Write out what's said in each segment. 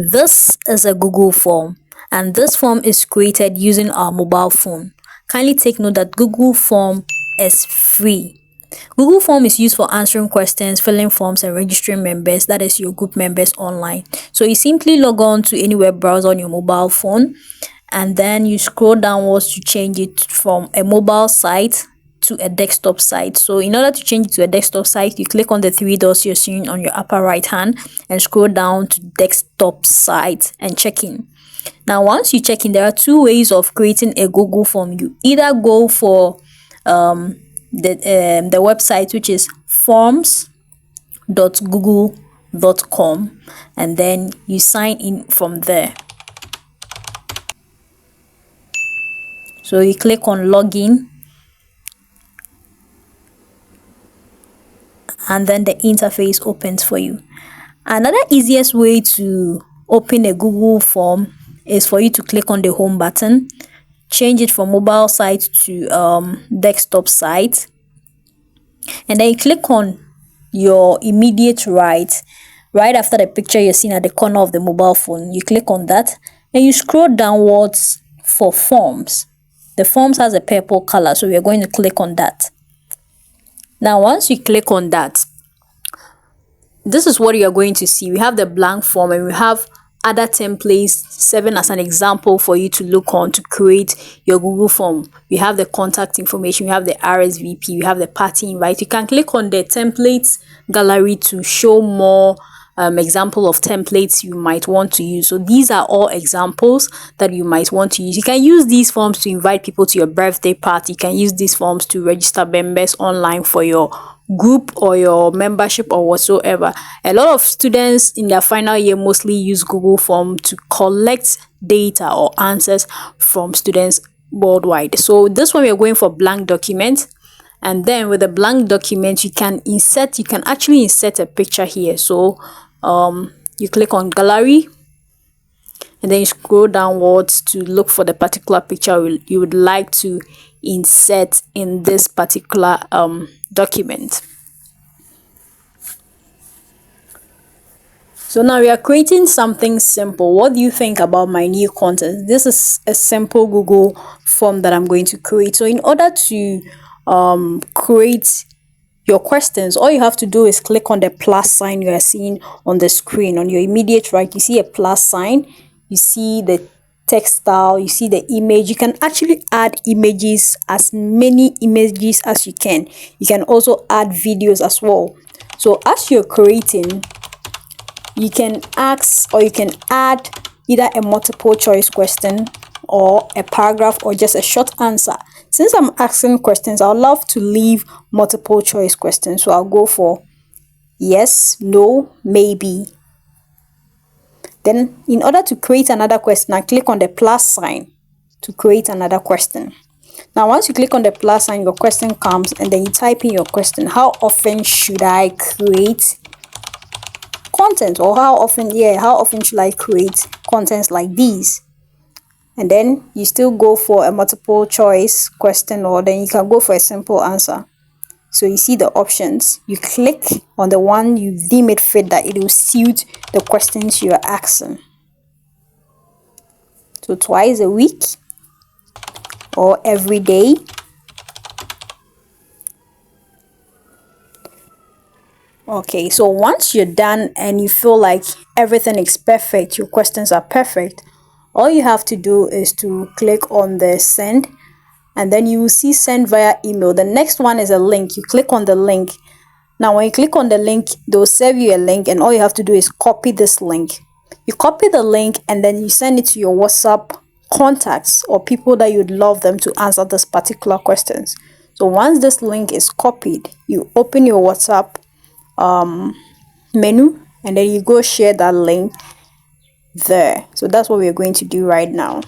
This is a Google form, and this form is created using our mobile phone. Kindly take note that Google form is free. Google form is used for answering questions, filling forms, and registering members, that is your group members, online. So you simply log on to any web browser on your mobile phone, and then you scroll downwards to change it from a mobile site to a desktop site. So in order to change it to a desktop site, you click on the three dots you're seeing on your upper right hand and scroll down to desktop site and check in. Now once you check in, there are two ways of creating a Google form. You either go for the website, which is forms.google.com, and then you sign in from there. So you click on login, and then the interface opens for you. Another easiest way to open a Google form is for you to click on the home button, change it from mobile site to desktop site, and then you click on your immediate right after the picture you're seeing at the corner of the mobile phone. You click on that and you scroll downwards for forms. The forms has a purple color, so we are going to click on that. Now once you click on that, this is what you are going to see. We have the blank form and we have other templates serving as an example for you to look on to create your Google form. We have the contact information, we have the RSVP, we have the party invite. You can click on the templates gallery to show more example of templates you might want to use. So these are all examples that you might want to use. You can use these forms to invite people to your birthday party. You can use these forms to register members online for your group or your membership or whatsoever. A lot of students in their final year mostly use Google form to collect data or answers from students worldwide. So this one we are going for blank document. And then with a blank document, you can actually insert a picture here. So you click on gallery and then you scroll downwards to look for the particular picture you would like to insert in this particular document. So now we are creating something simple. What do you think about my new content? This is a simple Google form that I'm going to create. So in order to create your questions, all you have to do is click on the plus sign you are seeing on the screen. On your immediate right, you see a plus sign, you see the text style, you see the image. You can actually add images, as many images as you can. You can also add videos as well. So as you're creating, you can ask or you can add either a multiple choice question or a paragraph or just a short answer. Since I'm asking questions, I'd love to leave multiple choice questions. So I'll go for yes, no, maybe. Then in order to create another question, I click on the plus sign to create another question. Now once you click on the plus sign, your question comes and then you type in your question. How often should I create content? Or how often should I create contents like these? And then you still go for a multiple choice question, or then you can go for a simple answer. So you see the options. You click on the one you deem it fit that it will suit the questions you are asking. So twice a week or every day. Okay, so once you're done and you feel like everything is perfect, your questions are perfect, all you have to do is to click on the send, and then you will see send via email. The next one is a link. You click on the link. Now when you click on the link, they'll serve you a link, and all you have to do is copy this link. You copy the link and then you send it to your WhatsApp contacts or people that you'd love them to answer this particular questions. So once this link is copied, you open your WhatsApp menu and then you go share that link there. So that's what we're going to do right now.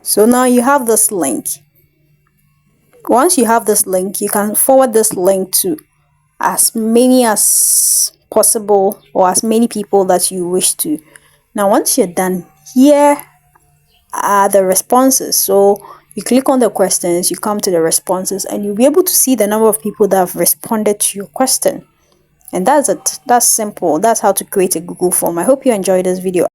So now you have this link. Once you have this link, you can forward this link to as many as possible or as many people that you wish to. Now once you're done, here are the responses. So you click on the questions, you come to the responses, and you'll be able to see the number of people that have responded to your question. And that's it. That's simple. That's how to create a Google form. I hope you enjoyed this video.